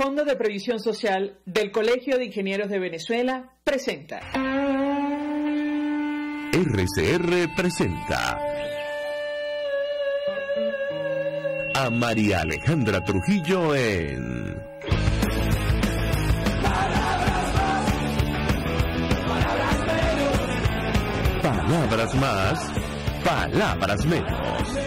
Fondo de Previsión Social del Colegio de Ingenieros de Venezuela presenta. RCR presenta a María Alejandra Trujillo en Palabras más, palabras menos.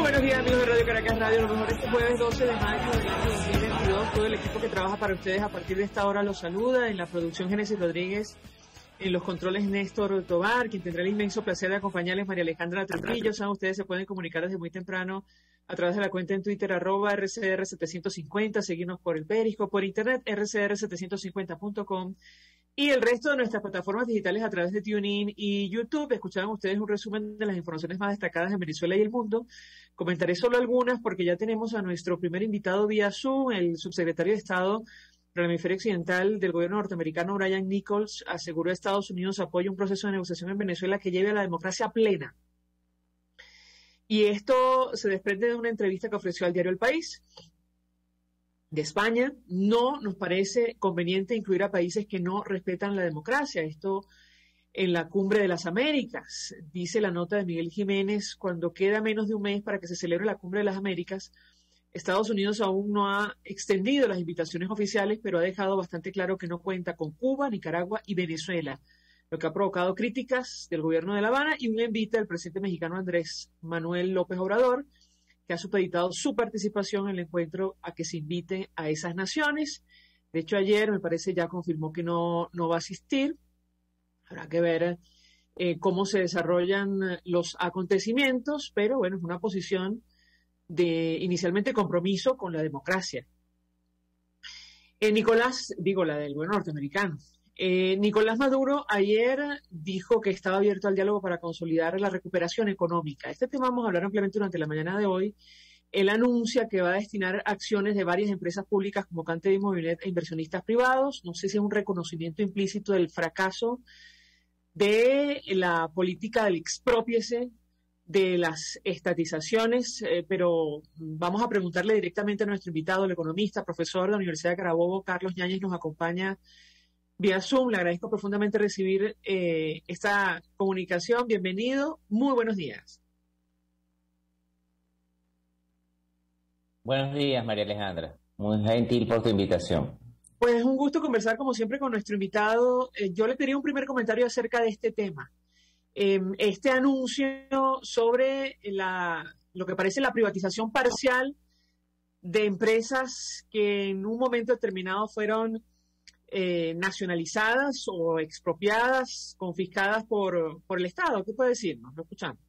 Buenos días, amigos de Radio Caracas Radio, lo mejor este jueves 12 de mayo del año 2022. Todo el equipo que trabaja para ustedes a partir de esta hora los saluda. En la producción Génesis Rodríguez, en los controles Néstor Tobar, quien tendrá el inmenso placer de acompañarles, María Alejandra Trujillo. Saben, ustedes se pueden comunicar desde muy temprano a través de la cuenta en Twitter @RCR750, seguirnos por el Periscope, por internet rcr750.com y el resto de nuestras plataformas digitales a través de TuneIn y YouTube. Escuchaban ustedes un resumen de las informaciones más destacadas en Venezuela y el mundo. Comentaré solo algunas porque ya tenemos a nuestro primer invitado vía Zoom, el subsecretario de Estado para el Hemisferio Occidental del gobierno norteamericano, Brian Nichols, aseguró a Estados Unidos apoya un proceso de negociación en Venezuela que lleve a la democracia plena. Y esto se desprende de una entrevista que ofreció al diario El País. De España, no nos parece conveniente incluir a países que no respetan la democracia. Esto en la Cumbre de las Américas, dice la nota de Miguel Jiménez, cuando queda menos de un mes para que se celebre la Cumbre de las Américas. Estados Unidos aún no ha extendido las invitaciones oficiales, pero ha dejado bastante claro que no cuenta con Cuba, Nicaragua y Venezuela, lo que ha provocado críticas del gobierno de La Habana y un envite del presidente mexicano Andrés Manuel López Obrador, que ha supeditado su participación en el encuentro a que se invite a esas naciones. De hecho, ayer me parece ya confirmó que no va a asistir. Habrá que ver cómo se desarrollan los acontecimientos, pero bueno, es una posición de inicialmente compromiso con la democracia. La del gobierno norteamericano. Nicolás Maduro ayer dijo que estaba abierto al diálogo para consolidar la recuperación económica. Este tema vamos a hablar ampliamente durante la mañana de hoy. Él anuncia que va a destinar acciones de varias empresas públicas como Cante y Movilnet a inversionistas privados. No sé si es un reconocimiento implícito del fracaso de la política del exprópiese, de las estatizaciones, pero vamos a preguntarle directamente a nuestro invitado, el economista, profesor de la Universidad de Carabobo, Carlos Yáñez, nos acompaña vía Zoom. Le agradezco profundamente recibir esta comunicación. Bienvenido, muy buenos días. Buenos días, María Alejandra. Muy gentil por tu invitación. Pues es un gusto conversar como siempre con nuestro invitado. Yo le pediría un primer comentario acerca de este tema. Este anuncio sobre lo que parece la privatización parcial de empresas que en un momento determinado fueron nacionalizadas o expropiadas, confiscadas por el Estado. ¿Qué puede decirnos? Lo escuchamos.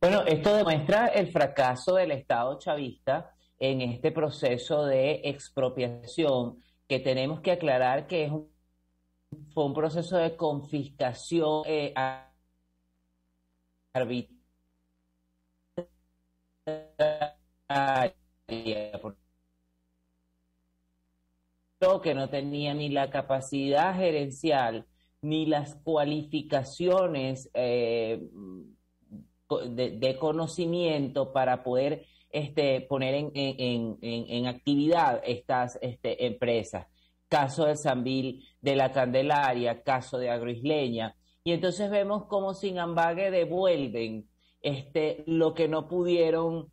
Bueno, esto demuestra el fracaso del Estado chavista en este proceso de expropiación, que tenemos que aclarar que fue un proceso de confiscación arbitraria, que no tenía ni la capacidad gerencial ni las cualificaciones de conocimiento para poder poner en actividad estas empresas. Caso de Sambil de la Candelaria, caso de Agroisleña, y entonces vemos cómo sin ambague devuelven lo que no pudieron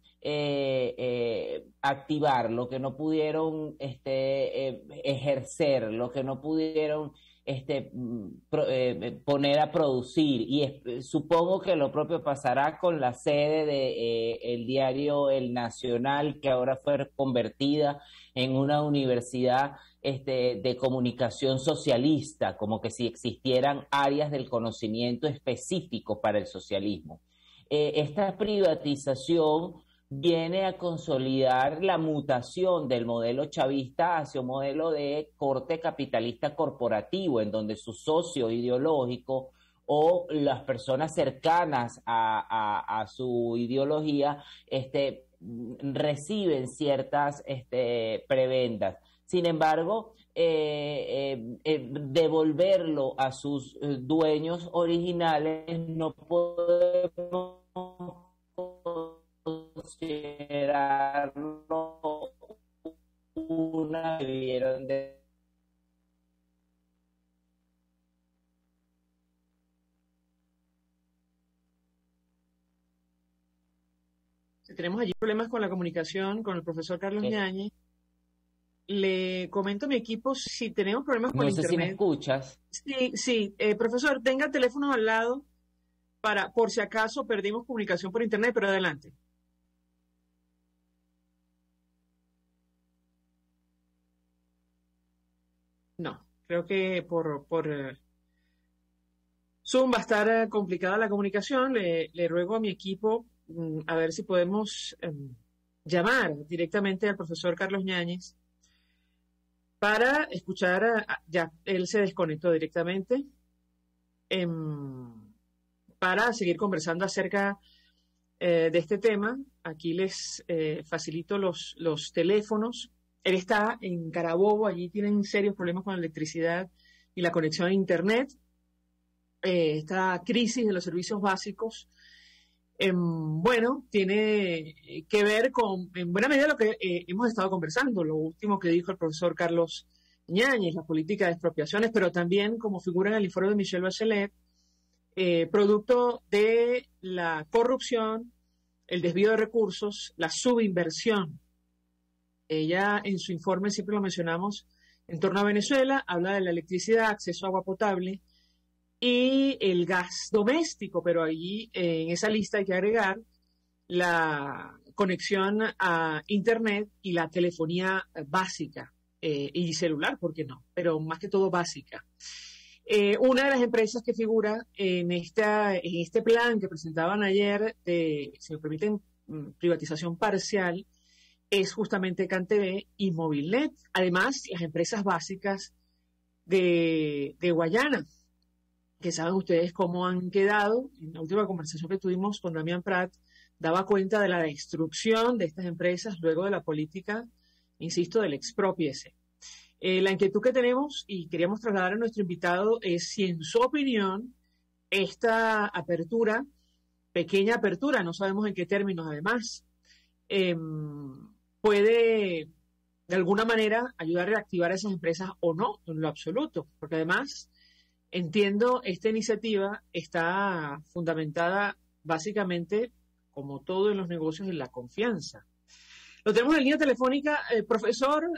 activar, lo que no pudieron ejercer, lo que no pudieron poner a producir. Y supongo que lo propio pasará con la sede de el diario El Nacional, que ahora fue convertida en una universidad de comunicación socialista, como que si existieran áreas del conocimiento específicos para el socialismo. Esta privatización viene a consolidar la mutación del modelo chavista hacia un modelo de corte capitalista corporativo, en donde su socio ideológico o las personas cercanas a su ideología reciben ciertas prebendas. Sin embargo, devolverlo a sus dueños originales no podemos considerarlo una que vivieron de... Tenemos allí problemas con la comunicación con el profesor Carlos Ñañez. Le comento a mi equipo si tenemos problemas con No sé internet. si me escuchas. Sí, profesor, tenga teléfonos al lado para, por si acaso perdimos comunicación por internet, pero adelante. No, creo que por Zoom va a estar complicada la comunicación. Le ruego a mi equipo a ver si podemos llamar directamente al profesor Carlos Ñañez para escuchar, ya, él se desconectó directamente, para seguir conversando acerca de este tema. Aquí les facilito los teléfonos. Él está en Carabobo, allí tienen serios problemas con la electricidad y la conexión a Internet. Esta crisis de los servicios básicos, bueno, tiene que ver con, en buena medida, lo que hemos estado conversando, lo último que dijo el profesor Carlos Ñañez, la política de expropiaciones, pero también, como figura en el informe de Michelle Bachelet, producto de la corrupción, el desvío de recursos, la subinversión. Ella, en su informe, siempre lo mencionamos, en torno a Venezuela, habla de la electricidad, acceso a agua potable y el gas doméstico, pero allí en esa lista hay que agregar la conexión a Internet y la telefonía básica y celular, ¿por qué no? Pero más que todo básica. Una de las empresas que figura en este plan que presentaban ayer de, si me permiten, privatización parcial, es justamente CanTV y Movilnet. Además, las empresas básicas de Guayana, que saben ustedes cómo han quedado. En la última conversación que tuvimos con Damián Prat, daba cuenta de la destrucción de estas empresas luego de la política, insisto, del exprópiese. La inquietud que tenemos y queríamos trasladar a nuestro invitado es si, en su opinión, esta apertura, pequeña apertura, no sabemos en qué términos además, puede de alguna manera ayudar a reactivar a esas empresas o no, en lo absoluto, porque además entiendo esta iniciativa está fundamentada básicamente, como todo en los negocios, en la confianza. Lo tenemos en línea telefónica. Profesor,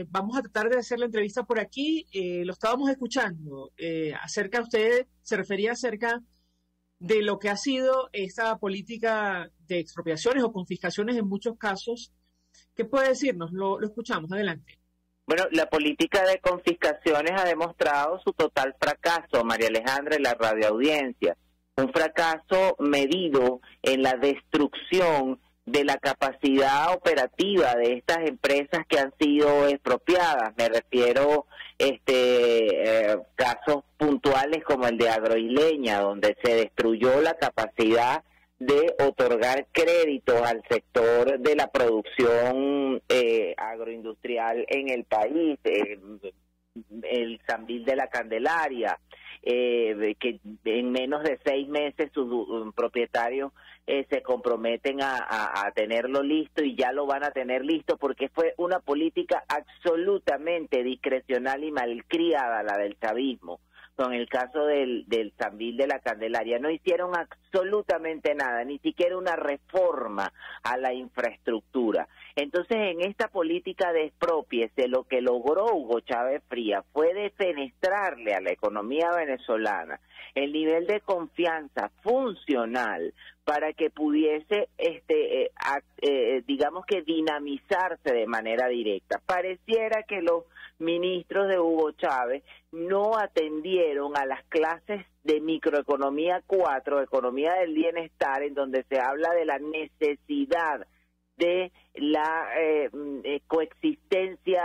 vamos a tratar de hacer la entrevista por aquí. Lo estábamos escuchando. Usted se refería acerca de lo que ha sido esta política de expropiaciones o confiscaciones en muchos casos. ¿Qué puede decirnos? Lo escuchamos. Adelante. Bueno, la política de confiscaciones ha demostrado su total fracaso, María Alejandra, y la radioaudiencia. Un fracaso medido en la destrucción de la capacidad operativa de estas empresas que han sido expropiadas. Me refiero casos puntuales como el de Agroisleña, donde se destruyó la capacidad de otorgar créditos al sector de la producción agroindustrial en el país, el Sambil de la Candelaria, que en menos de 6 meses sus propietarios se comprometen a tenerlo listo, y ya lo van a tener listo porque fue una política absolutamente discrecional y malcriada la del chavismo. Con el caso del Sambil de la Candelaria, no hicieron absolutamente nada, ni siquiera una reforma a la infraestructura. Entonces, en esta política de expropiese, lo que logró Hugo Chávez Frías fue defenestrarle a la economía venezolana el nivel de confianza funcional para que pudiese, digamos que dinamizarse de manera directa. Pareciera que los ministros de Hugo Chávez no atendieron a las clases de microeconomía 4, economía del bienestar, en donde se habla de la necesidad de la coexistencia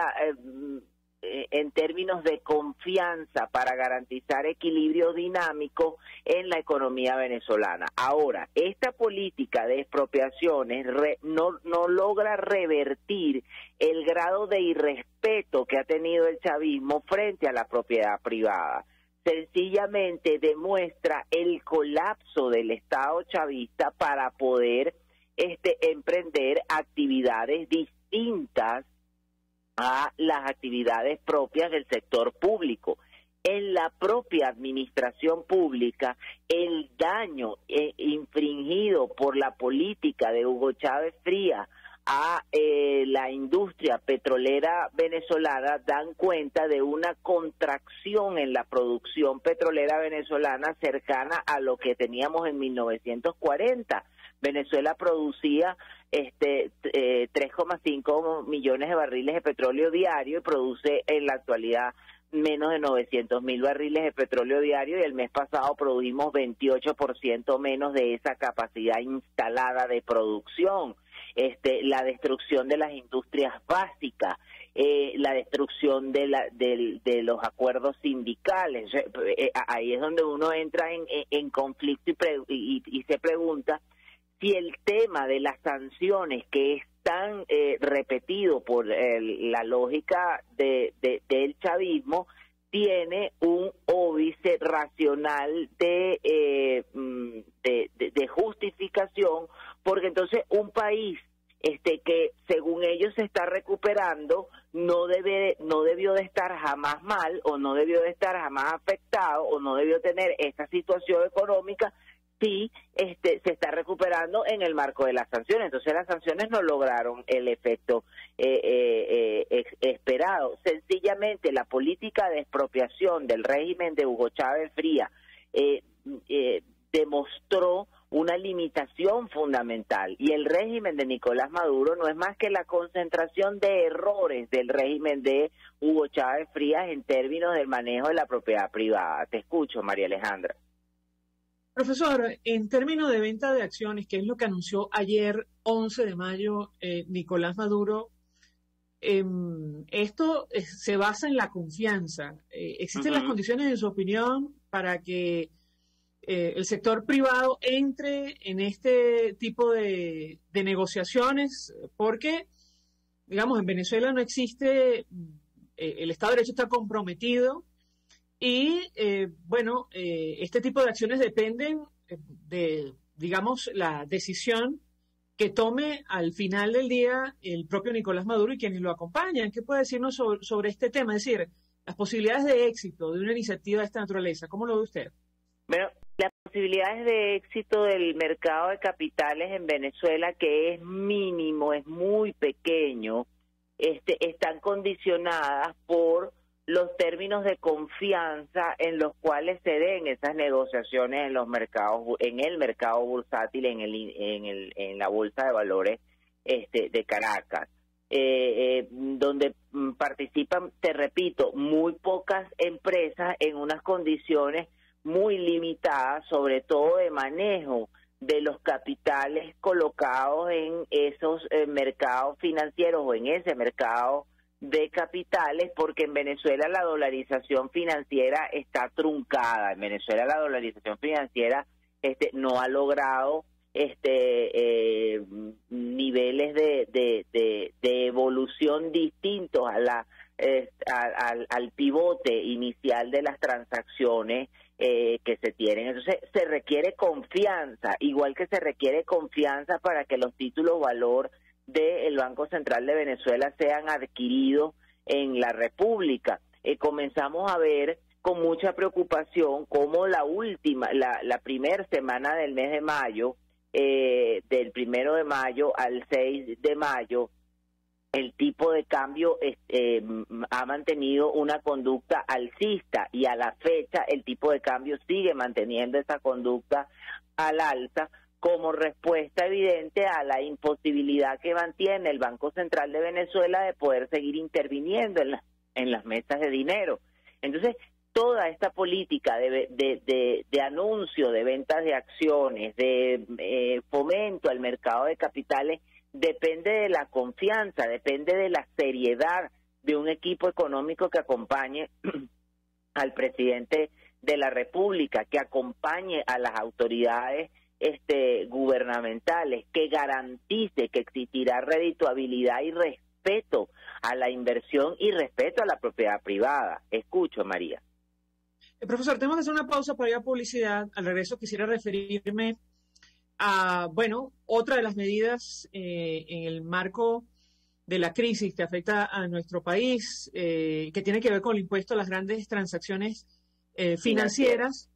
en términos de confianza para garantizar equilibrio dinámico en la economía venezolana. Ahora, esta política de expropiaciones no logra revertir el grado de irrespeto que ha tenido el chavismo frente a la propiedad privada. Sencillamente demuestra el colapso del Estado chavista para poder emprender actividades distintas a las actividades propias del sector público. En la propia administración pública, el daño infringido por la política de Hugo Chávez Frías a la industria petrolera venezolana dan cuenta de una contracción en la producción petrolera venezolana cercana a lo que teníamos en 1940. Venezuela producía 3,5 millones de barriles de petróleo diario y produce en la actualidad menos de 900.000 barriles de petróleo diario, y el mes pasado produjimos 28% menos de esa capacidad instalada de producción. La destrucción de las industrias básicas, la destrucción de los acuerdos sindicales. Ahí es donde uno entra en conflicto y se pregunta si el tema de las sanciones, que es tan repetido por la lógica del chavismo, tiene un óbice racional de justificación, porque entonces un país que según ellos se está recuperando no debió de estar jamás mal, o no debió de estar jamás afectado, o no debió tener esta situación económica si se está recuperando en el marco de las sanciones. Entonces las sanciones no lograron el efecto esperado. Sencillamente la política de expropiación del régimen de Hugo Chávez Frías demostró una limitación fundamental, y el régimen de Nicolás Maduro no es más que la concentración de errores del régimen de Hugo Chávez Frías en términos del manejo de la propiedad privada. Te escucho, María Alejandra. Profesor, en términos de venta de acciones, que es lo que anunció ayer, 11 de mayo, Nicolás Maduro, esto se basa en la confianza. ¿Existen las condiciones, en su opinión, para que el sector privado entre en este tipo de negociaciones? Porque, digamos, en Venezuela no existe, el Estado de Derecho está comprometido, y este tipo de acciones dependen de, digamos, la decisión que tome al final del día el propio Nicolás Maduro y quienes lo acompañan. ¿Qué puede decirnos sobre este tema? Es decir, las posibilidades de éxito de una iniciativa de esta naturaleza, ¿cómo lo ve usted? Bueno, las posibilidades de éxito del mercado de capitales en Venezuela, que es mínimo, es muy pequeño, están condicionadas por los términos de confianza en los cuales se den esas negociaciones en los mercados, en el mercado bursátil, en la bolsa de valores de Caracas, donde participan, te repito, muy pocas empresas en unas condiciones muy limitadas, sobre todo de manejo de los capitales colocados en esos mercados financieros o en ese mercado de capitales, porque en Venezuela la dolarización financiera está truncada. En Venezuela la dolarización financiera no ha logrado niveles de evolución distintos a al pivote inicial de las transacciones que se tienen. Entonces se requiere confianza, igual que se requiere confianza para que los títulos valor del Banco Central de Venezuela sean adquiridos en la República. Comenzamos a ver con mucha preocupación cómo la primera semana del mes de mayo, del 1 de mayo al 6 de mayo, el tipo de cambio ha mantenido una conducta alcista, y a la fecha el tipo de cambio sigue manteniendo esa conducta al alza, como respuesta evidente a la imposibilidad que mantiene el Banco Central de Venezuela de poder seguir interviniendo en las mesas de dinero. Entonces, toda esta política de anuncio, de ventas de acciones, de fomento al mercado de capitales, depende de la confianza, depende de la seriedad de un equipo económico que acompañe al presidente de la República, que acompañe a las autoridades gubernamentales, que garantice que existirá redituabilidad y respeto a la inversión y respeto a la propiedad privada. Escucho, María. Profesor, tenemos que hacer una pausa para ir a publicidad. Al regreso quisiera referirme bueno, otra de las medidas en el marco de la crisis que afecta a nuestro país, que tiene que ver con el impuesto a las grandes transacciones financieras.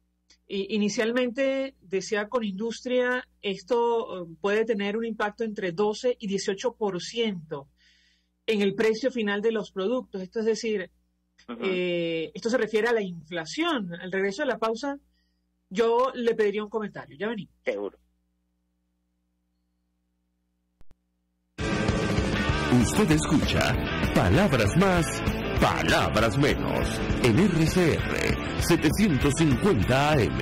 Inicialmente, decía Conindustria, esto puede tener un impacto entre 12 y 18% en el precio final de los productos. Esto es decir, esto se refiere a la inflación. Al regreso de la pausa, yo le pediría un comentario. Ya venimos. Seguro. Usted escucha Palabras Más, Palabras Menos en RCR 750 AM.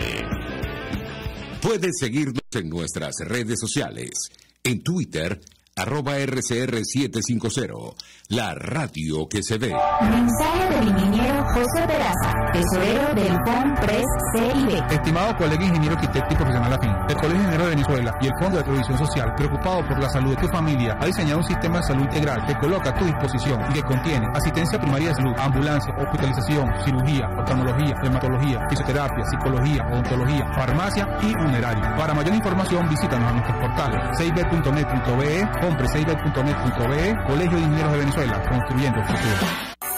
Puedes seguirnos en nuestras redes sociales. En Twitter, @RCR750, la radio que se ve. Mensaje del ingeniero José Peraza, tesorero del FONPRES CIB. Estimado colega ingeniero arquitecto y profesional afín, el Colegio Ingeniero de Venezuela y el Fondo de Previsión Social, preocupado por la salud de tu familia, ha diseñado un sistema de salud integral que coloca a tu disposición y que contiene asistencia primaria de salud, ambulancia, hospitalización, cirugía, oftalmología, dermatología, fisioterapia, psicología, odontología, farmacia y funerario. Para mayor información, visítanos a nuestros portales cib.net.be, FONPRESCIB.net.be, Colegio de Ingenieros de Venezuela, construyendo el futuro.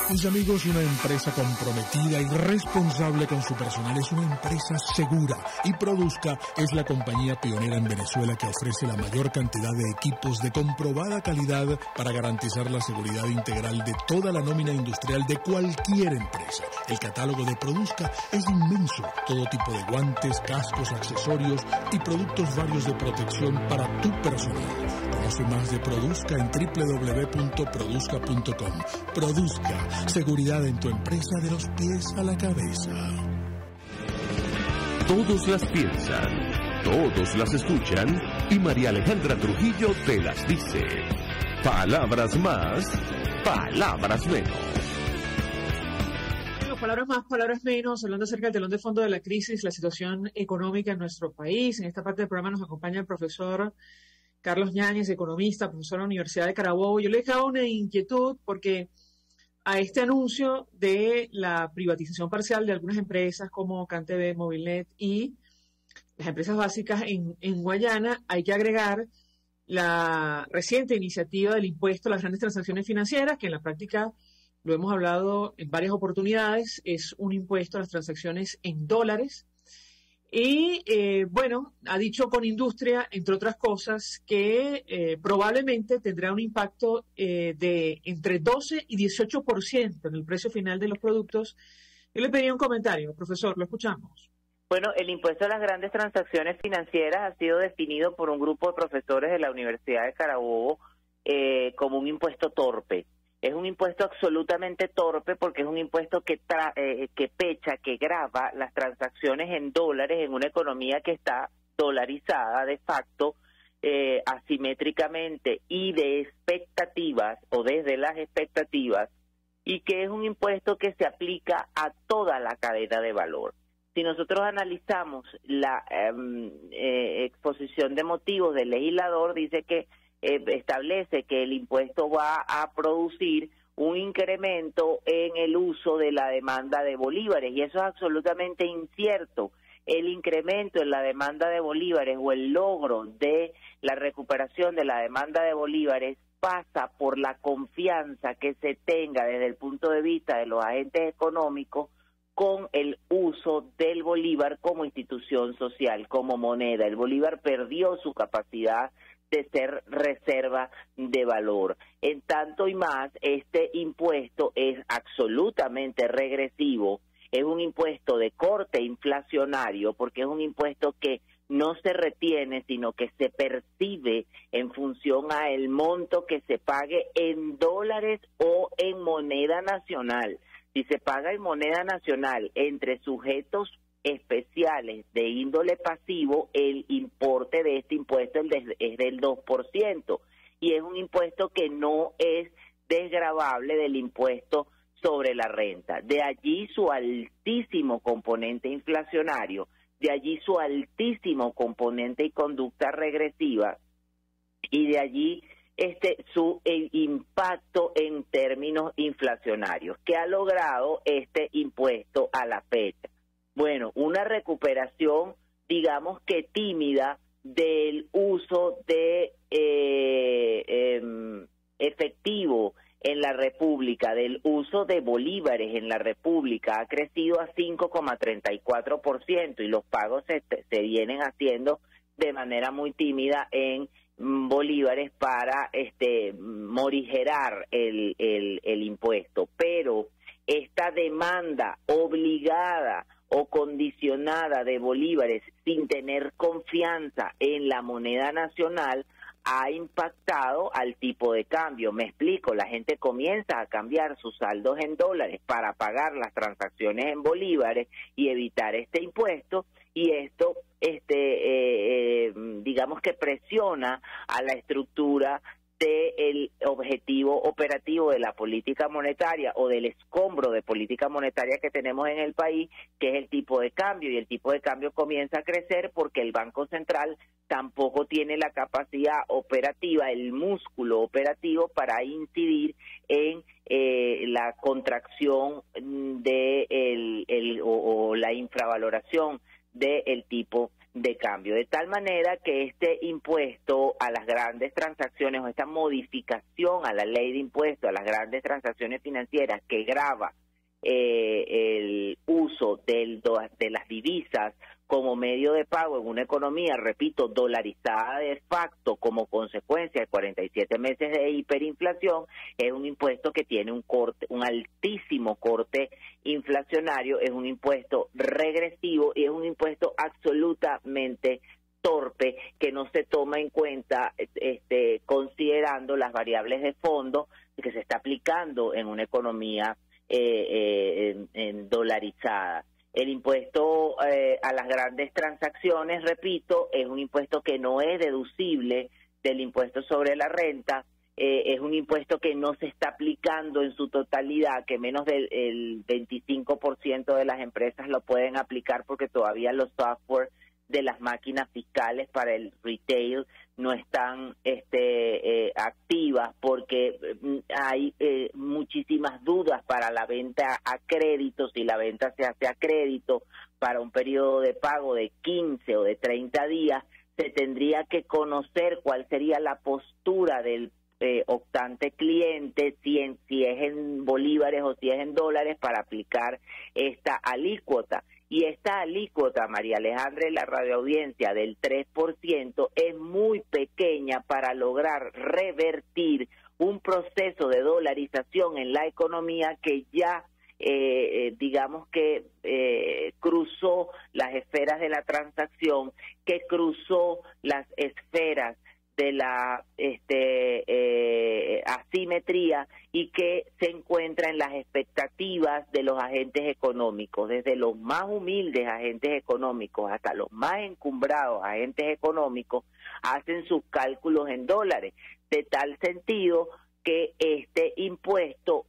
Mis amigos, una empresa comprometida y responsable con su personal es una empresa segura, y Produzca es la compañía pionera en Venezuela que ofrece la mayor cantidad de equipos de comprobada calidad para garantizar la seguridad integral de toda la nómina industrial de cualquier empresa. El catálogo de Produzca es inmenso, todo tipo de guantes, cascos, accesorios y productos varios de protección para tu personal. Conoce más de Produzca en www.produzca.com. Produzca, seguridad en tu empresa de los pies a la cabeza. Todos las piensan, todos las escuchan y María Alejandra Trujillo te las dice. Palabras más, palabras menos. Palabras más, palabras menos, hablando acerca del telón de fondo de la crisis, la situación económica en nuestro país. En esta parte del programa nos acompaña el profesor Carlos Yáñez, economista, profesor de la Universidad de Carabobo. Yo le dejaba una inquietud porque a este anuncio de la privatización parcial de algunas empresas como CanTV, Movilnet y las empresas básicas en Guayana, hay que agregar la reciente iniciativa del impuesto a las grandes transacciones financieras, que en la práctica, lo hemos hablado en varias oportunidades, es un impuesto a las transacciones en dólares. Y, bueno, ha dicho Conindustria, entre otras cosas, que probablemente tendrá un impacto de entre 12 y 18% en el precio final de los productos. Yo le pediría un comentario, profesor, lo escuchamos. Bueno, el impuesto a las grandes transacciones financieras ha sido definido por un grupo de profesores de la Universidad de Carabobo como un impuesto torpe. Es un impuesto absolutamente torpe porque es un impuesto que grava las transacciones en dólares en una economía que está dolarizada de facto, asimétricamente y de expectativas o desde las expectativas, y que es un impuesto que se aplica a toda la cadena de valor. Si nosotros analizamos la exposición de motivos del legislador, dice que establece que el impuesto va a producir un incremento en el uso de la demanda de bolívares, y eso es absolutamente incierto. El incremento en la demanda de bolívares o el logro de la recuperación de la demanda de bolívares pasa por la confianza que se tenga desde el punto de vista de los agentes económicos con el uso del bolívar como institución social, como moneda. El bolívar perdió su capacidad de ser reserva de valor. En tanto y más, este impuesto es absolutamente regresivo, es un impuesto de corte inflacionario, porque es un impuesto que no se retiene, sino que se percibe en función a el monto que se pague en dólares o en moneda nacional. Si se paga en moneda nacional entre sujetos especiales de índole pasivo, el importe de este impuesto es del 2%, y es un impuesto que no es desgravable del impuesto sobre la renta. De allí su altísimo componente inflacionario, de allí su altísimo componente y conducta regresiva, y de allí su impacto en términos inflacionarios. ¿Qué ha logrado este impuesto a la fecha? Bueno, una recuperación, digamos que tímida, del uso de efectivo en la República, del uso de bolívares en la República, ha crecido a 5,34% y los pagos se vienen haciendo de manera muy tímida en bolívares para morigerar el impuesto. Pero esta demanda obligada o condicionada de bolívares sin tener confianza en la moneda nacional ha impactado al tipo de cambio. Me explico, la gente comienza a cambiar sus saldos en dólares para pagar las transacciones en bolívares y evitar este impuesto, y esto digamos que presiona a la estructura del objetivo operativo de la política monetaria o del escombro de política monetaria que tenemos en el país, que es el tipo de cambio, y el tipo de cambio comienza a crecer porque el Banco Central tampoco tiene la capacidad operativa, el músculo operativo para incidir en la contracción o la infravaloración del tipo de cambio, de tal manera que este impuesto a las grandes transacciones o esta modificación a la ley de impuesto a las grandes transacciones financieras que grava el uso de las divisas como medio de pago en una economía, repito, dolarizada de facto como consecuencia de 47 meses de hiperinflación, es un impuesto que tiene un altísimo corte inflacionario, es un impuesto regresivo y es un impuesto absolutamente torpe que no se toma en cuenta considerando las variables de fondo que se está aplicando en una economía dolarizada. El impuesto a las grandes transacciones, repito, es un impuesto que no es deducible del impuesto sobre la renta, es un impuesto que no se está aplicando en su totalidad, que menos del 25% de las empresas lo pueden aplicar porque todavía los software de las máquinas fiscales para el retail no están activas porque hay muchísimas dudas para la venta a crédito. Si la venta se hace a crédito para un periodo de pago de 15 o de 30 días, se tendría que conocer cuál sería la postura del optante cliente, si es en bolívares o si es en dólares, para aplicar esta alícuota. Y esta alícuota, María Alejandra, y la radioaudiencia del 3% es muy pequeña para lograr revertir un proceso de dolarización en la economía que ya, digamos que cruzó las esferas de la transacción, que cruzó las esferas de la asimetría y que se encuentra en las expectativas de los agentes económicos, desde los más humildes agentes económicos hasta los más encumbrados agentes económicos, hacen sus cálculos en dólares, de tal sentido que este impuesto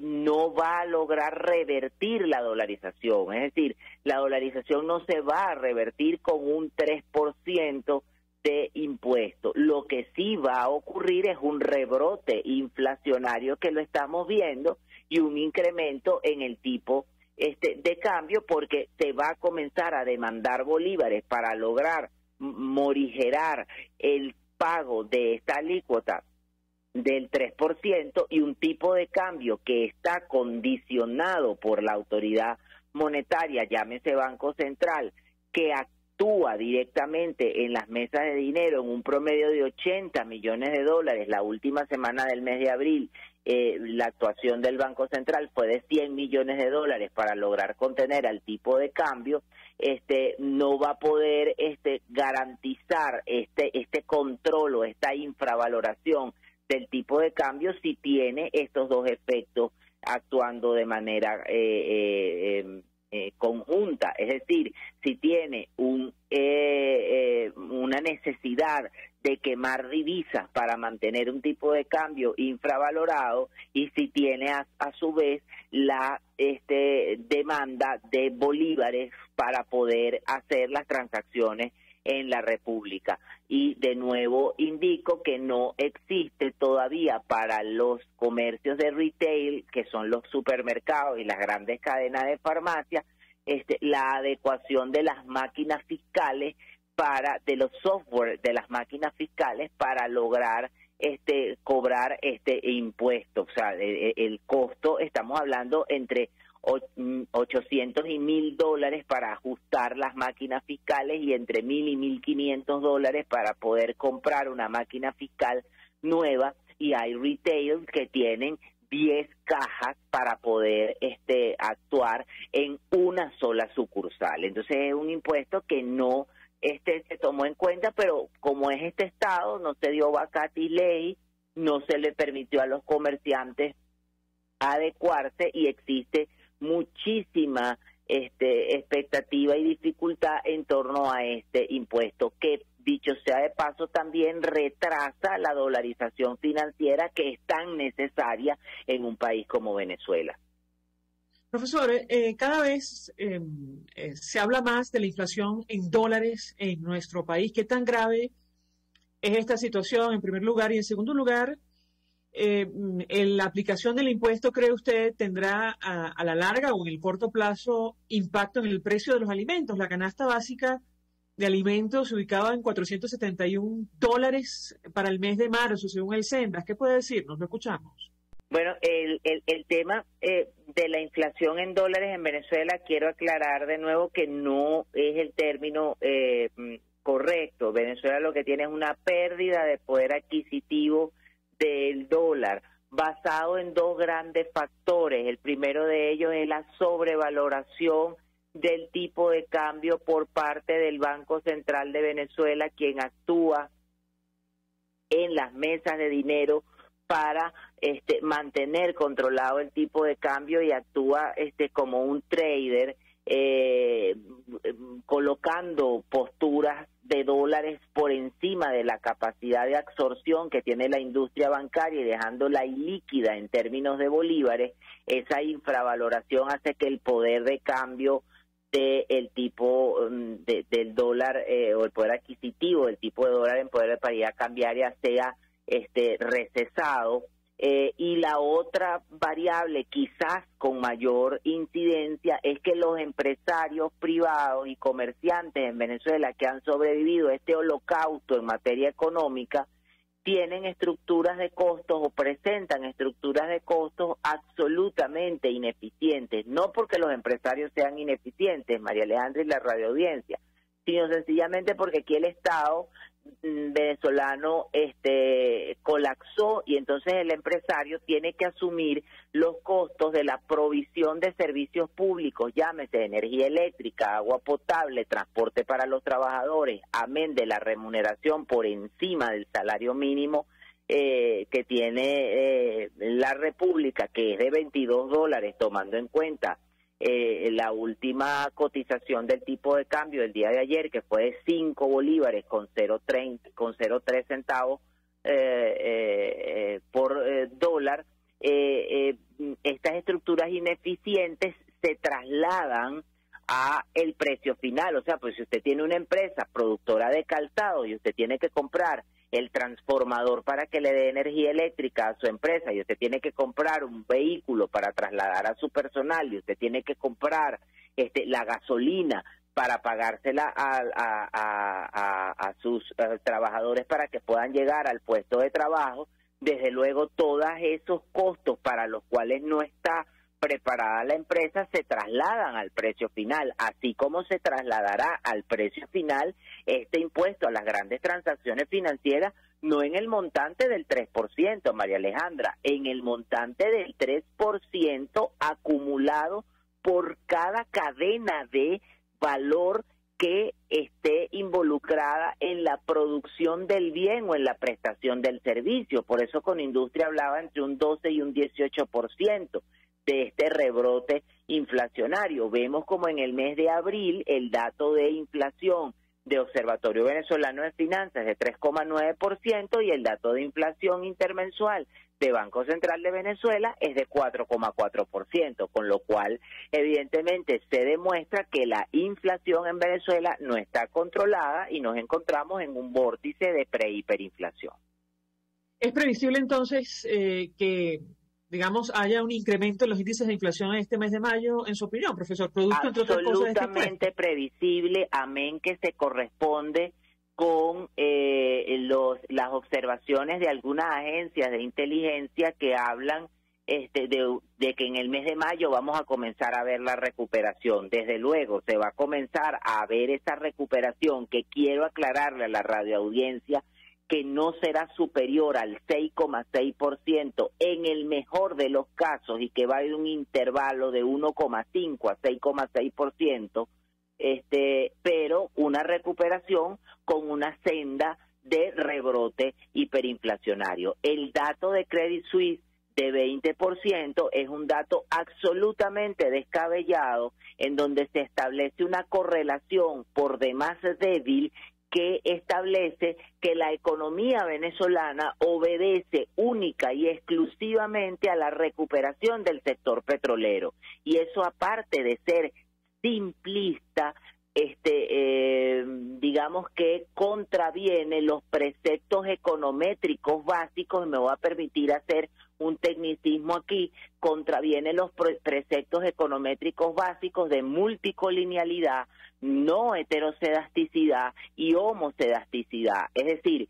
no va a lograr revertir la dolarización, es decir, la dolarización no se va a revertir con un 3% de impuesto. Lo que sí va a ocurrir es un rebrote inflacionario que lo estamos viendo y un incremento en el tipo de cambio, porque se va a comenzar a demandar bolívares para lograr morigerar el pago de esta alícuota del 3% y un tipo de cambio que está condicionado por la autoridad monetaria, llámese Banco Central, que actúa directamente en las mesas de dinero en un promedio de 80 millones de dólares. La última semana del mes de abril, la actuación del Banco Central fue de 100 millones de dólares para lograr contener al tipo de cambio. No va a poder garantizar este control o esta infravaloración del tipo de cambio si tiene estos dos efectos actuando de manera conjunta, es decir, si tiene una necesidad de quemar divisas para mantener un tipo de cambio infravalorado y si tiene a su vez la demanda de bolívares para poder hacer las transacciones en la República. Y de nuevo indico que no existe todavía para los comercios de retail, que son los supermercados y las grandes cadenas de farmacia, la adecuación de las máquinas fiscales de los software de las máquinas fiscales para lograr cobrar este impuesto. O sea, el costo, estamos hablando entre 800 y $1,000 para ajustar las máquinas fiscales y entre $1,000 y $1,500 para poder comprar una máquina fiscal nueva, y hay retail que tienen 10 cajas para poder actuar en una sola sucursal. Entonces es un impuesto que no se tomó en cuenta, pero como es este estado, no se dio vacati ley, no se le permitió a los comerciantes adecuarse, y existe muchísima expectativa y dificultad en torno a este impuesto, que dicho sea de paso también retrasa la dolarización financiera que es tan necesaria en un país como Venezuela. Profesor, cada vez se habla más de la inflación en dólares en nuestro país. ¿Qué tan grave es esta situación, en primer lugar? Y en segundo lugar, la aplicación del impuesto, ¿cree usted, tendrá a la larga o en el corto plazo impacto en el precio de los alimentos? La canasta básica de alimentos se ubicaba en $471 para el mes de marzo, según el Sendas. ¿Qué puede decirnos? Lo escuchamos. Bueno, el tema de la inflación en dólares en Venezuela, quiero aclarar de nuevo que no es el término correcto. Venezuela lo que tiene es una pérdida de poder adquisitivo del dólar, basado en dos grandes factores. El primero de ellos es la sobrevaloración del tipo de cambio por parte del Banco Central de Venezuela, quien actúa en las mesas de dinero para mantener controlado el tipo de cambio, y actúa como un trader, colocando posturas de dólares por encima de la capacidad de absorción que tiene la industria bancaria y dejándola ilíquida en términos de bolívares. Esa infravaloración hace que el poder de cambio del tipo del dólar o el poder adquisitivo del tipo de dólar en poder de paridad cambiaria sea recesado. Y la otra variable, quizás con mayor incidencia, es que los empresarios privados y comerciantes en Venezuela que han sobrevivido a este holocausto en materia económica tienen estructuras de costos o presentan estructuras de costos absolutamente ineficientes, no porque los empresarios sean ineficientes, María Alejandra y la radioaudiencia, sino sencillamente porque aquí el Estado venezolano colapsó, y entonces el empresario tiene que asumir los costos de la provisión de servicios públicos, llámese energía eléctrica, agua potable, transporte para los trabajadores, amén de la remuneración por encima del salario mínimo que tiene la República, que es de $22, tomando en cuenta la última cotización del tipo de cambio del día de ayer, que fue de 5 bolívares con 0.3 centavos por dólar. Estas estructuras ineficientes se trasladan a el precio final. O sea, pues si usted tiene una empresa productora de calzado y usted tiene que comprar el transformador para que le dé energía eléctrica a su empresa, y usted tiene que comprar un vehículo para trasladar a su personal, y usted tiene que comprar la gasolina para pagársela a sus trabajadores para que puedan llegar al puesto de trabajo, desde luego todos esos costos para los cuales no está preparada la empresa se trasladan al precio final, así como se trasladará al precio final este impuesto a las grandes transacciones financieras, no en el montante del 3%, María Alejandra, en el montante del 3% acumulado por cada cadena de valor que esté involucrada en la producción del bien o en la prestación del servicio. Por eso con industria hablaba entre un 12 y un 18% de este rebrote inflacionario. Vemos como en el mes de abril el dato de inflación de Observatorio Venezolano de Finanzas de 3,9% y el dato de inflación intermensual de Banco Central de Venezuela es de 4,4%, con lo cual evidentemente se demuestra que la inflación en Venezuela no está controlada y nos encontramos en un vórtice de pre-hiperinflación. ¿Es previsible entonces que digamos, haya un incremento en los índices de inflación en este mes de mayo, en su opinión, profesor? Producto, entre otras cosas, de este absolutamente previsible, amén que se corresponde con las observaciones de algunas agencias de inteligencia que hablan de que en el mes de mayo vamos a comenzar a ver la recuperación. Desde luego se va a comenzar a ver esa recuperación, que quiero aclararle a la radioaudiencia que no será superior al 6,6% en el mejor de los casos, y que va a haber un intervalo de 1,5 a 6,6%, pero una recuperación con una senda de rebrote hiperinflacionario. El dato de Credit Suisse de 20% es un dato absolutamente descabellado, en donde se establece una correlación por demás débil que establece que la economía venezolana obedece única y exclusivamente a la recuperación del sector petrolero. Y eso, aparte de ser simplista, digamos que contraviene los preceptos econométricos básicos, y me voy a permitir hacer un tecnicismo aquí, contraviene los preceptos econométricos básicos de multicolinealidad, no heterosedasticidad y homosedasticidad. Es decir,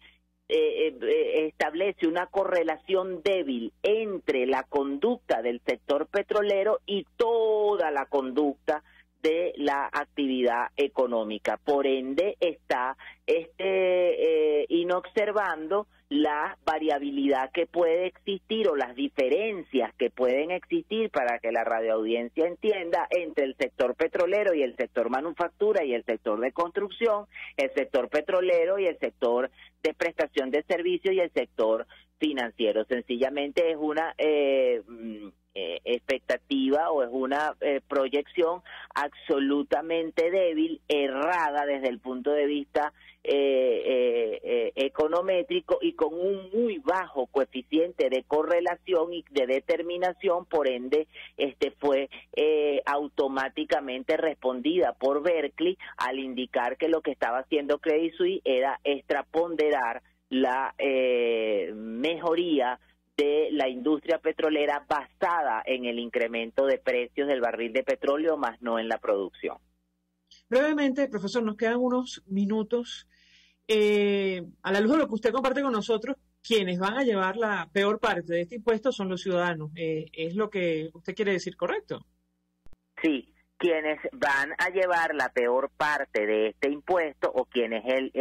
establece una correlación débil entre la conducta del sector petrolero y toda la conducta de la actividad económica. Por ende, está inobservando la variabilidad que puede existir, o las diferencias que pueden existir, para que la radioaudiencia entienda, entre el sector petrolero y el sector manufactura y el sector de construcción, el sector petrolero y el sector de prestación de servicios y el sector financiero. Sencillamente es una expectativa, o es una proyección absolutamente débil, errada desde el punto de vista econométrico, y con un muy bajo coeficiente de correlación y de determinación. Por ende, fue automáticamente respondida por Berkeley al indicar que lo que estaba haciendo Credit Suisse era extraponderar la mejoría de la industria petrolera basada en el incremento de precios del barril de petróleo, más no en la producción. Brevemente, profesor, nos quedan unos minutos. A la luz de lo que usted comparte con nosotros, quienes van a llevar la peor parte de este impuesto son los ciudadanos. ¿Es lo que usted quiere decir, correcto? Sí, quienes van a llevar la peor parte de este impuesto, o quien es el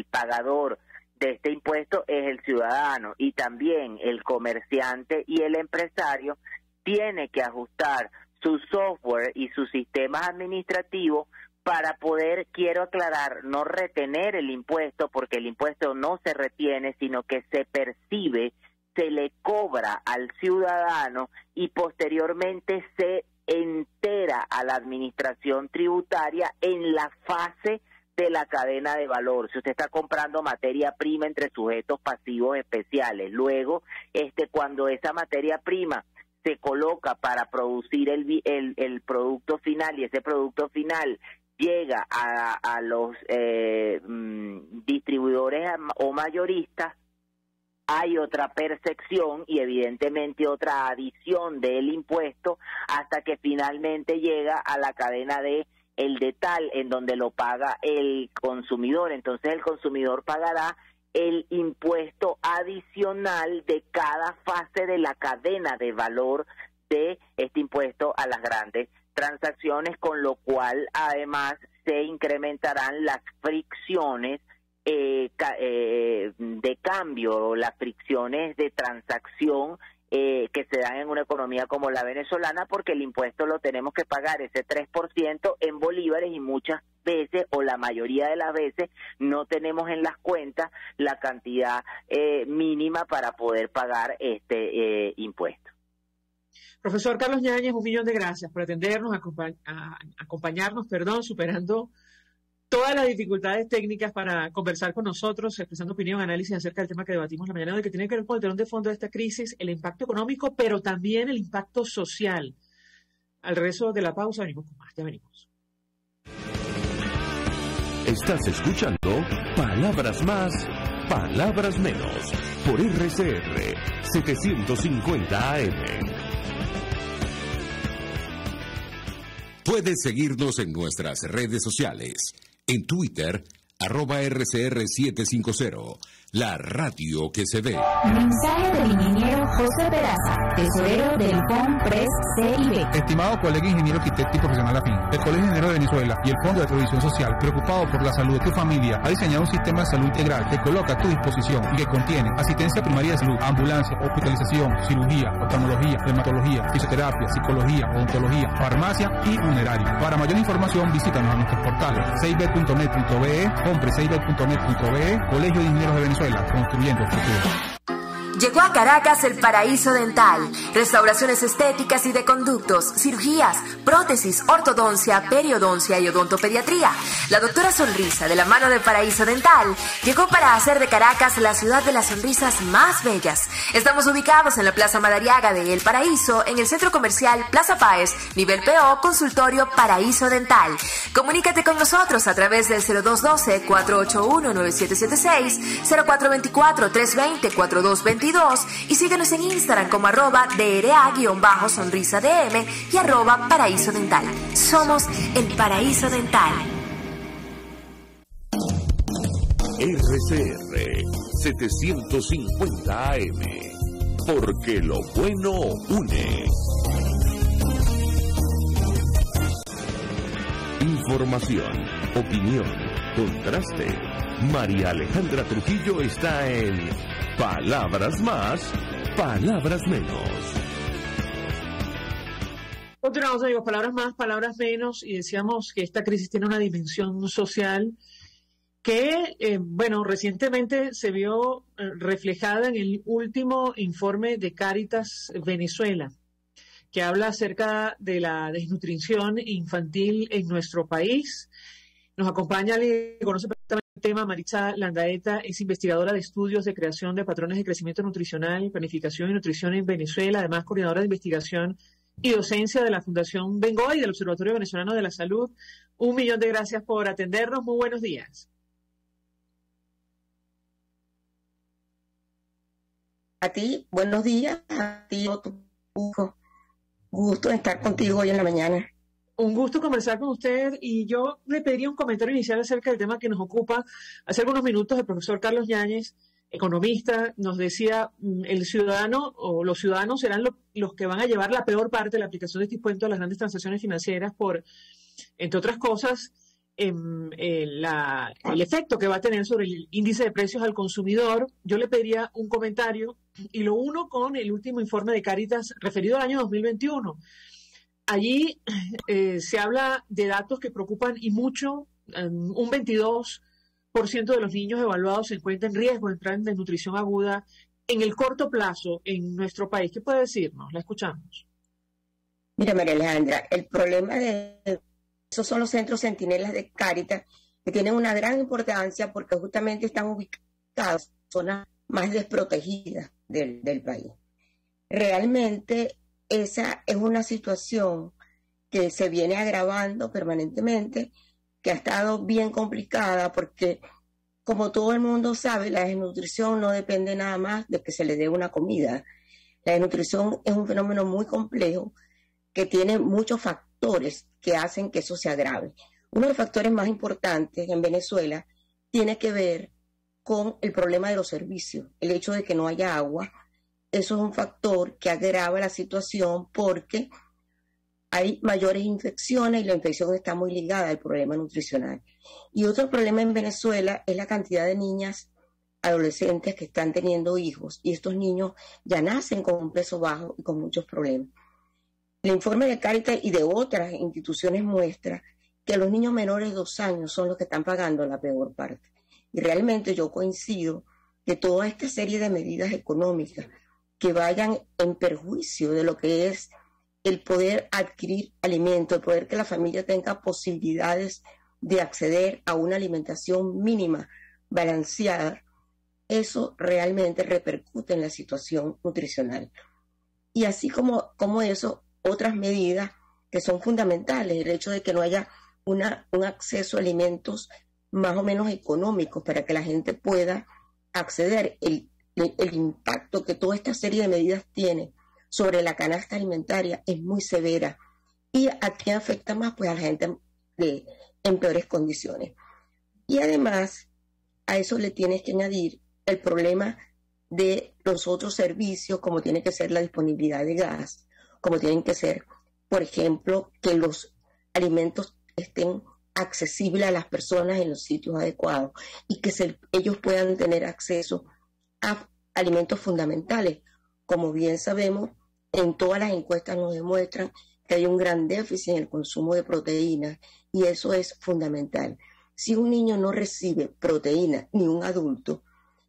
pagador de este impuesto, es el ciudadano. Y también el comerciante y el empresario tiene que ajustar su software y sus sistemas administrativos para poder, quiero aclarar, no retener el impuesto, porque el impuesto no se retiene, sino que se percibe, se le cobra al ciudadano y posteriormente se entera a la administración tributaria en la fase de la cadena de valor. Si usted está comprando materia prima entre sujetos pasivos especiales, luego cuando esa materia prima se coloca para producir el producto final, y ese producto final llega a los distribuidores o mayoristas, hay otra percepción y evidentemente otra adición del impuesto, hasta que finalmente llega a la cadena de el detal, en donde lo paga el consumidor. Entonces el consumidor pagará el impuesto adicional de cada fase de la cadena de valor de este impuesto a las grandes transacciones, con lo cual además se incrementarán las fricciones de cambio, las fricciones de transacción que se dan en una economía como la venezolana, porque el impuesto lo tenemos que pagar ese 3% en bolívares, y muchas veces, o la mayoría de las veces, no tenemos en las cuentas la cantidad mínima para poder pagar este impuesto. Profesor Carlos Yáñez, 1.000.000 de gracias por atendernos, acompañarnos, superando todas las dificultades técnicas para conversar con nosotros, expresando opinión, análisis acerca del tema que debatimos la mañana, de que tiene que ver con el telón de fondo de esta crisis, el impacto económico, pero también el impacto social. Al regreso de la pausa venimos con más, ya venimos. Estás escuchando Palabras Más, Palabras Menos, por RCR 750 AM. Puedes seguirnos en nuestras redes sociales. En Twitter, @RCR750, la radio que se ve. Mensaje del ingeniero José Peraza, tesorero del FONPRES CIB. Estimado colega ingeniero arquitecto y profesional afín, el Colegio Ingeniero de Venezuela y el Fondo de Previsión Social, preocupado por la salud de tu familia, ha diseñado un sistema de salud integral que coloca a tu disposición y que contiene asistencia primaria de salud, ambulancia, hospitalización, cirugía, oftalmología, dermatología, fisioterapia, psicología, odontología, farmacia y funerario. Para mayor información, visítanos a nuestros portales cib.net.be, comprecib.net.be, Colegio de Ingenieros de Venezuela, construyendo el futuro. Llegó a Caracas el Paraíso Dental, restauraciones estéticas y de conductos, cirugías, prótesis, ortodoncia, periodoncia y odontopediatría. La doctora Sonrisa, de la mano de Paraíso Dental, llegó para hacer de Caracas la ciudad de las sonrisas más bellas. Estamos ubicados en la Plaza Madariaga de El Paraíso, en el centro comercial Plaza Páez, nivel PO, consultorio Paraíso Dental. Comunícate con nosotros a través del 0212-481-9776, 0424-320-4222 y síguenos en Instagram como @DRA_sonrisadm y @Paraíso Dental. Somos el Paraíso Dental. RCR 750 AM, porque lo bueno une. Información, opinión, contraste. María Alejandra Trujillo está en Palabras Más, Palabras Menos. Continuamos, amigos, palabras más, palabras menos, y decíamos que esta crisis tiene una dimensión social que, recientemente se vio reflejada en el último informe de Cáritas Venezuela, que habla acerca de la desnutrición infantil en nuestro país. Nos acompaña alguien que conoce perfectamente el tema, Maritza Landaeta, es investigadora de estudios de creación de patrones de crecimiento nutricional, planificación y nutrición en Venezuela, además coordinadora de investigación y docencia de la Fundación Bengoa y del Observatorio Venezolano de la Salud. 1.000.000 de gracias por atendernos. Muy buenos días. A ti, buenos días. A ti, gusto de estar contigo hoy en la mañana. Un gusto conversar con usted, y yo le pediría un comentario inicial acerca del tema que nos ocupa. Hace algunos minutos el profesor Carlos Yáñez, economista, nos decía el ciudadano o los ciudadanos serán los que van a llevar la peor parte de la aplicación de este impuesto a las grandes transacciones financieras por, entre otras cosas, el efecto que va a tener sobre el índice de precios al consumidor. Yo le pediría un comentario y lo uno con el último informe de Cáritas referido al año 2021. Allí se habla de datos que preocupan y mucho. Un 22% de los niños evaluados se encuentran en riesgo de entrar en desnutrición aguda en el corto plazo en nuestro país. ¿Qué puede decirnos? La escuchamos. Mira, María Alejandra, el problema de esos son los centros centinelas de Cáritas, que tienen una gran importancia porque justamente están ubicados en zonas más desprotegidas del país. Realmente esa es una situación que se viene agravando permanentemente, que ha estado bien complicada porque, como todo el mundo sabe, la desnutrición no depende nada más de que se le dé una comida. La desnutrición es un fenómeno muy complejo que tiene muchos factores que hacen que eso se agrave. Uno de los factores más importantes en Venezuela tiene que ver con el problema de los servicios, el hecho de que no haya agua. Eso es un factor que agrava la situación porque hay mayores infecciones y la infección está muy ligada al problema nutricional. Y otro problema en Venezuela es la cantidad de niñas adolescentes que están teniendo hijos, y estos niños ya nacen con un peso bajo y con muchos problemas. El informe de Cáritas y de otras instituciones muestra que los niños menores de 2 años son los que están pagando la peor parte. Y realmente yo coincido que toda esta serie de medidas económicas que vayan en perjuicio de lo que es el poder adquirir alimento, el poder que la familia tenga posibilidades de acceder a una alimentación mínima, balanceada, eso realmente repercute en la situación nutricional. Y así como eso, otras medidas que son fundamentales, el hecho de que no haya un acceso a alimentos más o menos económicos para que la gente pueda acceder el impacto que toda esta serie de medidas tiene sobre la canasta alimentaria es muy severa. ¿Y a quién afecta más? Pues a la gente en peores condiciones. Y además, a eso le tienes que añadir el problema de los otros servicios, como tiene que ser la disponibilidad de gas, como tienen que ser, por ejemplo, que los alimentos estén accesibles a las personas en los sitios adecuados y que ellos puedan tener acceso a alimentos fundamentales. Como bien sabemos, en todas las encuestas nos demuestran que hay un gran déficit en el consumo de proteínas y eso es fundamental. Si un niño no recibe proteína, ni un adulto,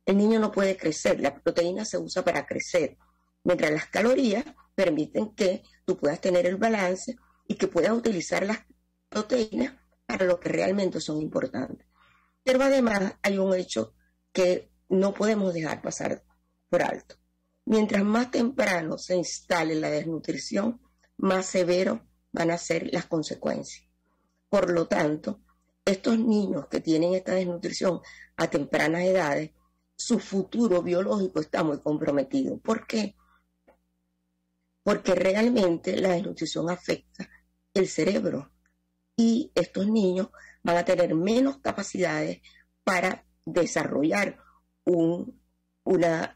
el niño no puede crecer. La proteína se usa para crecer, mientras las calorías permiten que tú puedas tener el balance y que puedas utilizar las proteínas para lo que realmente son importantes. Pero además hay un hecho que no podemos dejar pasar por alto. Mientras más temprano se instale la desnutrición, más severo van a ser las consecuencias. Por lo tanto, estos niños que tienen esta desnutrición a tempranas edades, su futuro biológico está muy comprometido. ¿Por qué? Porque realmente la desnutrición afecta el cerebro y estos niños van a tener menos capacidades para desarrollar un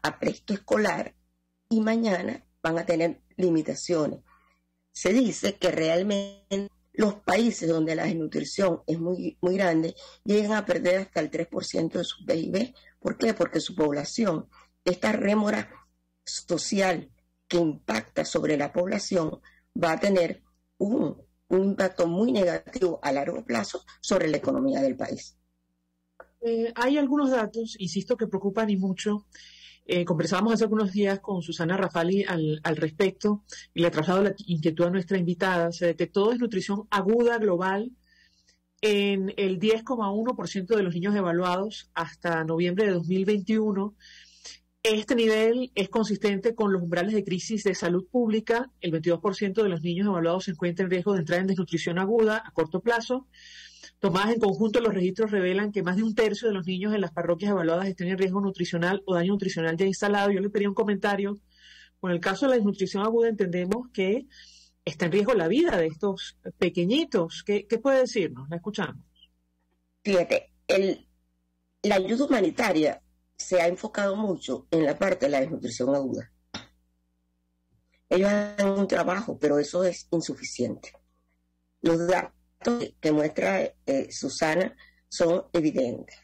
apresto escolar y mañana van a tener limitaciones. Se dice que realmente los países donde la desnutrición es muy, muy grande llegan a perder hasta el 3% de su PIB. ¿Por qué? Porque su población, esta rémora social que impacta sobre la población, va a tener un impacto muy negativo a largo plazo sobre la economía del país. Hay algunos datos, insisto, que preocupan y mucho. Conversábamos hace algunos días con Susana Rafali al respecto y le traslado la inquietud a nuestra invitada. Se detectó desnutrición aguda global en el 10,1% de los niños evaluados hasta noviembre de 2021. Este nivel es consistente con los umbrales de crisis de salud pública. El 22% de los niños evaluados se encuentra en riesgo de entrar en desnutrición aguda a corto plazo. Tomadas en conjunto, los registros revelan que más de un tercio de los niños en las parroquias evaluadas están en riesgo nutricional o daño nutricional ya instalado. Yo le pedí un comentario. Con el caso de la desnutrición aguda entendemos que está en riesgo la vida de estos pequeñitos. ¿Qué puede decirnos? La escuchamos. Fíjate, la ayuda humanitaria se ha enfocado mucho en la parte de la desnutrición aguda. Ellos hacen un trabajo, pero eso es insuficiente. Los datos que muestra Susana son evidentes.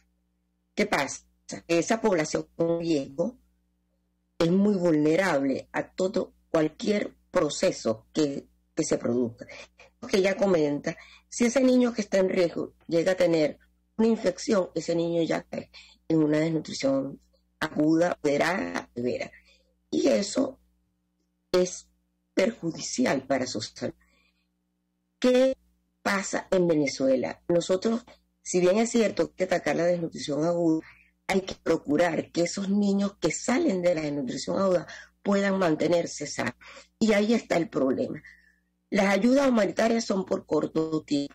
¿Qué pasa? Esa población con riesgo es muy vulnerable a cualquier proceso que se produzca. Que ella comenta, si ese niño que está en riesgo llega a tener una infección, ese niño ya cae en una desnutrición aguda, severa. Y eso es perjudicial para su salud. ¿Qué pasa en Venezuela? Nosotros, si bien es cierto que hay que atacar la desnutrición aguda, hay que procurar que esos niños que salen de la desnutrición aguda puedan mantenerse sanos. Y ahí está el problema. Las ayudas humanitarias son por corto tiempo.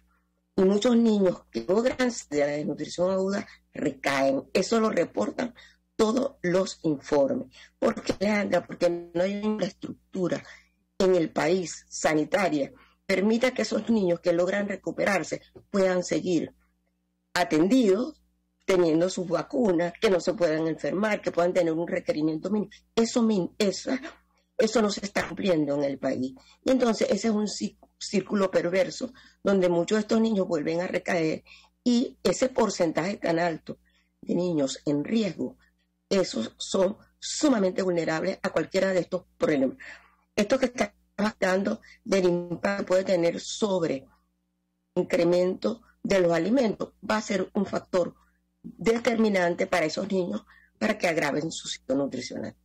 Y muchos niños que logran de la desnutrición aguda recaen. Eso lo reportan todos los informes. ¿Por qué, Alejandra? Porque no hay una infraestructura en el país sanitaria permita que esos niños que logran recuperarse puedan seguir atendidos, teniendo sus vacunas, que no se puedan enfermar, que puedan tener un requerimiento mínimo. Eso no se está cumpliendo en el país. Y entonces ese es un círculo perverso donde muchos de estos niños vuelven a recaer y ese porcentaje tan alto de niños en riesgo, esos son sumamente vulnerables a cualquiera de estos problemas. Esto que está hablando del impacto que puede tener sobre incremento de los alimentos va a ser un factor determinante para esos niños para que agraven su situación nutricional.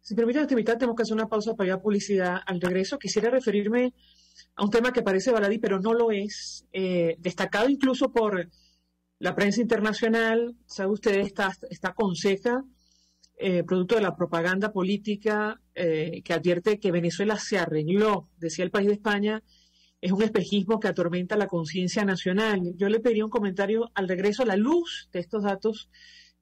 Si permite, tenemos que hacer una pausa para ir a publicidad. Al regreso quisiera referirme a un tema que parece baladí, pero no lo es, destacado incluso por la prensa internacional. Sabe usted, esta conseja, producto de la propaganda política que advierte que Venezuela se arregló, decía el País de España, es un espejismo que atormenta la conciencia nacional. Yo le pediría un comentario al regreso a la luz de estos datos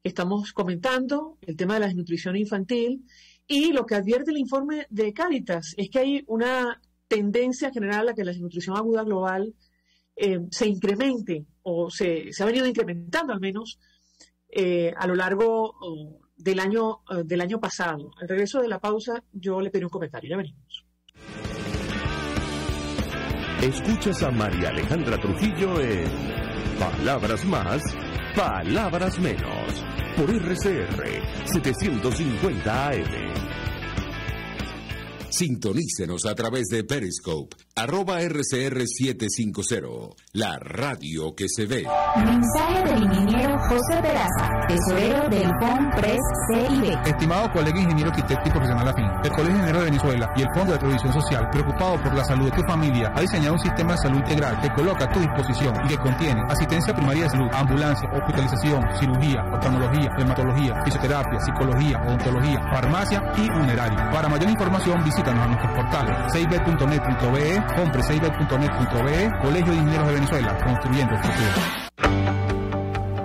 estamos comentando, el tema de la desnutrición infantil, y lo que advierte el informe de Cáritas es que hay una tendencia general a que la desnutrición aguda global se incremente, o se ha venido incrementando al menos a lo largo del año pasado. Al regreso de la pausa, yo le pedí un comentario. Ya venimos. Escuchas a María Alejandra Trujillo en Palabras Más, Palabras Menos, por RCR 750 AM. Sintonícenos a través de Periscope, @RCR750, la radio que se ve. Mensaje del ingeniero José Peraza, tesorero del FONPRES CIB. Estimado colega ingeniero arquitecto y profesional afín, el Colegio de Ingenieros de Venezuela y el Fondo de Previsión Social, preocupado por la salud de tu familia, ha diseñado un sistema de salud integral que coloca a tu disposición y que contiene asistencia primaria de salud, ambulancia, hospitalización, cirugía, oftalmología, dermatología, fisioterapia, psicología, odontología, farmacia y funeraria. Para mayor información, visítanos a nuestros portales seibet.net.be, compre-seibet.net.be, Colegio de Ingenieros de Venezuela, construyendo el futuro.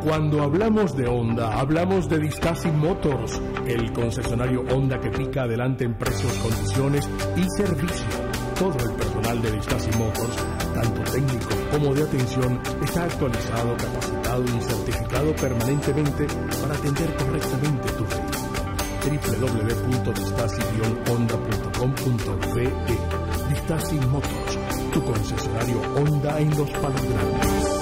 Cuando hablamos de Honda, hablamos de Distaci Motors, el concesionario Honda que pica adelante en precios, condiciones y servicio. Todo el personal de Distaci Motors, tanto técnico como de atención, está actualizado, capacitado y certificado permanentemente para atender correctamente tu vehículo. www.distaci-honda.com.be. Distaci Motors, tu concesionario Honda en Los Palos Grandes.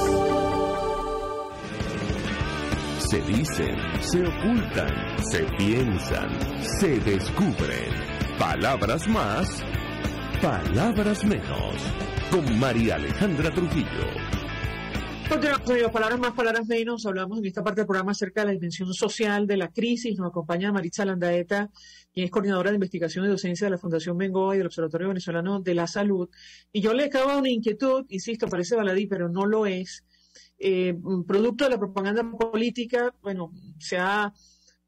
Se dicen, se ocultan, se piensan, se descubren. Palabras más, palabras menos. Con María Alejandra Trujillo. Continuamos, amigos, palabras más, palabras menos. Hablamos en esta parte del programa acerca de la dimensión social de la crisis. Nos acompaña Maritza Landaeta, quien es coordinadora de investigación y docencia de la Fundación Bengoa y del Observatorio Venezolano de la Salud. Y yo le acabo una inquietud, insisto, parece baladí, pero no lo es. Producto de la propaganda política, bueno, se ha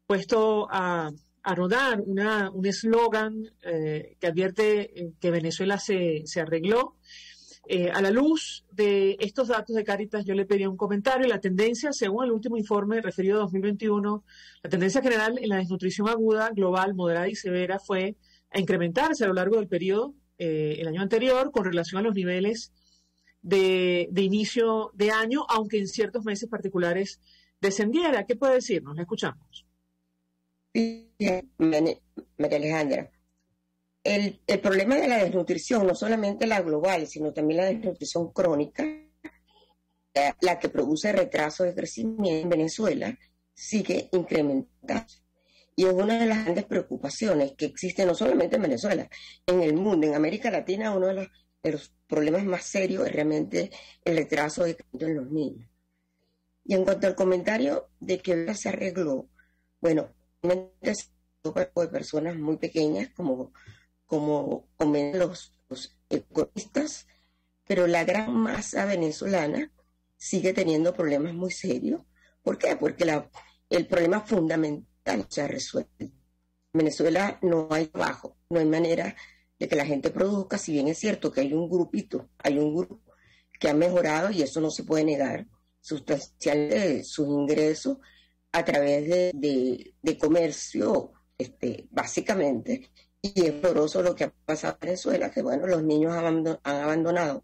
puesto a rodar un eslogan que advierte que Venezuela se arregló. A la luz de estos datos de Cáritas, yo le pedía un comentario. La tendencia, según el último informe referido a 2021, la tendencia general en la desnutrición aguda, global, moderada y severa fue a incrementarse a lo largo del periodo, el año anterior, con relación a los niveles de inicio de año, aunque en ciertos meses particulares descendiera. ¿Qué puede decirnos? La escuchamos. Bien, María Alejandra. El problema de la desnutrición, no solamente la global, sino también la desnutrición crónica, la que produce retraso de crecimiento en Venezuela, sigue incrementando. Y es una de las grandes preocupaciones que existe no solamente en Venezuela, en el mundo, en América Latina. Uno de los problemas más serios es realmente el retraso de crecimiento en los niños. Y en cuanto al comentario de que se arregló, bueno, es un grupo de personas muy pequeñas, como los economistas, pero la gran masa venezolana sigue teniendo problemas muy serios. ¿Por qué? Porque el problema fundamental se ha resuelto. En Venezuela no hay trabajo, no hay manera de que la gente produzca, si bien es cierto que hay un grupo que ha mejorado, y eso no se puede negar, sustancialmente sus ingresos a través de comercio, básicamente. Y es doloroso lo que ha pasado en Venezuela, que bueno, los niños han abandonado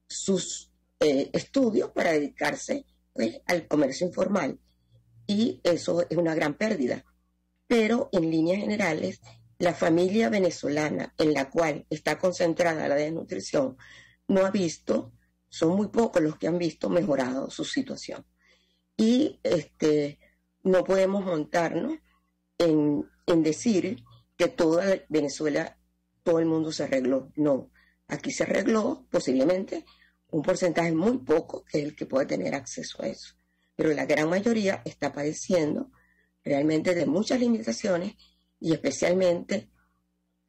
sus estudios para dedicarse, pues, al comercio informal. Y eso es una gran pérdida. Pero en líneas generales, la familia venezolana en la cual está concentrada la desnutrición no ha visto, son muy pocos los que han visto mejorado su situación. Y no podemos montarnos en decir que toda Venezuela, todo el mundo se arregló. No, aquí se arregló posiblemente un porcentaje muy poco, que es el que puede tener acceso a eso. Pero la gran mayoría está padeciendo realmente de muchas limitaciones, y especialmente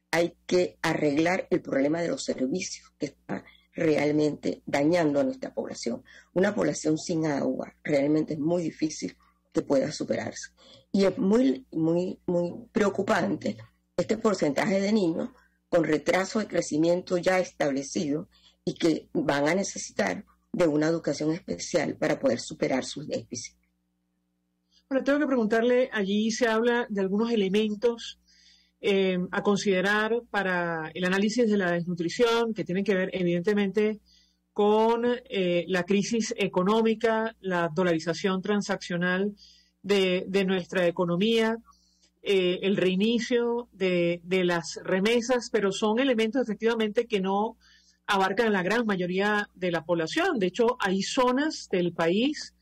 hay que arreglar el problema de los servicios que está realmente dañando a nuestra población. Una población sin agua realmente es muy difícil que pueda superarse. Y es muy, muy, muy preocupante este porcentaje de niños con retraso de crecimiento ya establecido y que van a necesitar de una educación especial para poder superar sus déficits. Ahora tengo que preguntarle, allí se habla de algunos elementos a considerar para el análisis de la desnutrición, que tienen que ver evidentemente con la crisis económica, la dolarización transaccional de nuestra economía, el reinicio de las remesas, pero son elementos efectivamente que no abarcan a la gran mayoría de la población. De hecho, hay zonas del país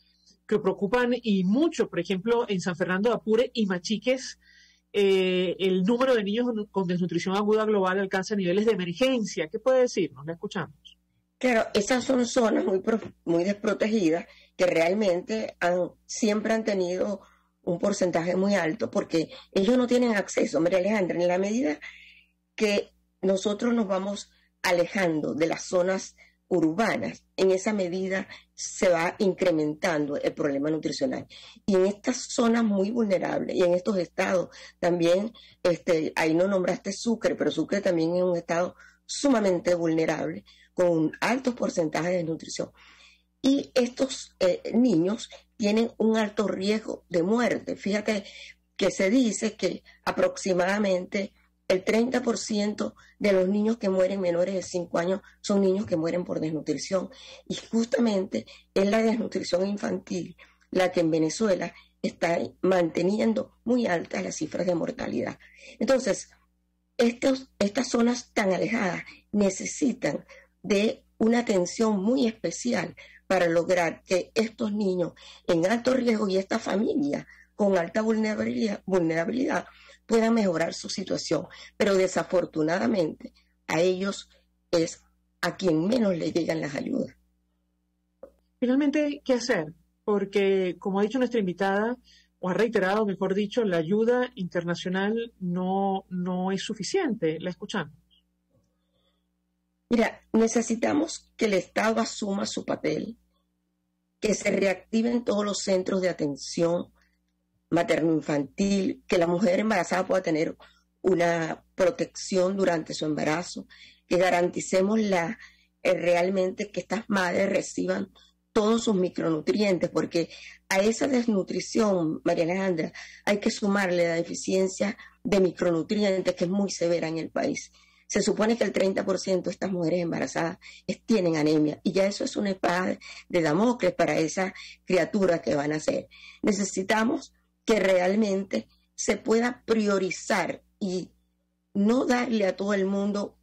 que preocupan y mucho, por ejemplo, en San Fernando de Apure y Machiques, el número de niños con desnutrición aguda global alcanza niveles de emergencia. ¿Qué puede decirnos? La escuchamos. Claro, esas son zonas muy desprotegidas que realmente siempre han tenido un porcentaje muy alto porque ellos no tienen acceso. María Alejandra, en la medida que nosotros nos vamos alejando de las zonas urbanas, en esa medida se va incrementando el problema nutricional. Y en estas zonas muy vulnerables y en estos estados también, ahí no nombraste Sucre, pero Sucre también es un estado sumamente vulnerable, con altos porcentajes de nutrición. Y estos niños tienen un alto riesgo de muerte. Fíjate que se dice que aproximadamente el 30% de los niños que mueren menores de 5 años son niños que mueren por desnutrición. Y justamente es la desnutrición infantil la que en Venezuela está manteniendo muy altas las cifras de mortalidad. Entonces, estas zonas tan alejadas necesitan de una atención muy especial para lograr que estos niños en alto riesgo y esta familia con alta vulnerabilidad puedan mejorar su situación. Pero desafortunadamente a ellos es a quien menos le llegan las ayudas. Finalmente, ¿qué hacer? Porque, como ha dicho nuestra invitada, o ha reiterado, mejor dicho, la ayuda internacional no es suficiente. La escuchamos. Mira, necesitamos que el Estado asuma su papel, que se reactiven todos los centros de atención materno-infantil, que la mujer embarazada pueda tener una protección durante su embarazo, que garanticemos realmente que estas madres reciban todos sus micronutrientes, porque a esa desnutrición, María Alejandra, hay que sumarle la deficiencia de micronutrientes que es muy severa en el país. Se supone que el 30% de estas mujeres embarazadas tienen anemia y ya eso es una espada de Damocles para esas criaturas que van a nacer. Necesitamos que realmente se pueda priorizar y no darle a todo el mundo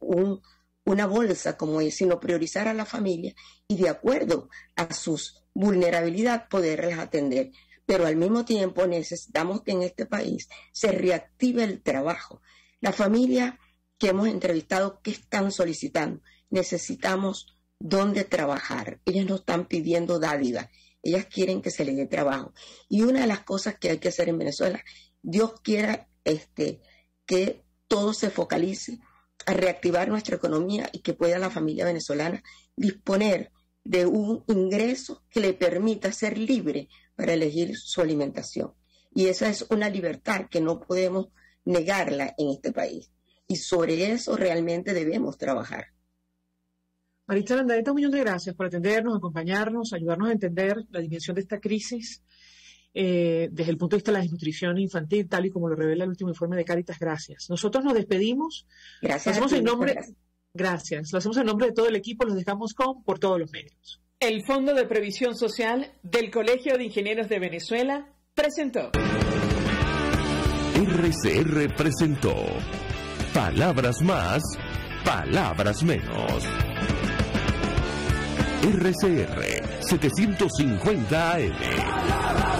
una bolsa como es, sino priorizar a la familia y de acuerdo a sus vulnerabilidad poderlas atender. Pero al mismo tiempo necesitamos que en este país se reactive el trabajo. La familia que hemos entrevistado, ¿qué están solicitando? Necesitamos dónde trabajar. Ellas no están pidiendo dádiva, ellas quieren que se les dé trabajo. Y una de las cosas que hay que hacer en Venezuela, Dios quiera que todo se focalice a reactivar nuestra economía y que pueda la familia venezolana disponer de un ingreso que le permita ser libre para elegir su alimentación. Y esa es una libertad que no podemos negarla en este país. Y sobre eso realmente debemos trabajar. Maritza Landaeta, un millón de gracias por atendernos, acompañarnos, ayudarnos a entender la dimensión de esta crisis desde el punto de vista de la desnutrición infantil, tal y como lo revela el último informe de Cáritas. Gracias. Nosotros nos despedimos. Gracias. Lo hacemos gracias. Lo hacemos en nombre de todo el equipo. Los dejamos por todos los medios. El Fondo de Previsión Social del Colegio de Ingenieros de Venezuela presentó. RCR presentó Palabras Más, Palabras Menos. RCR 750 AM.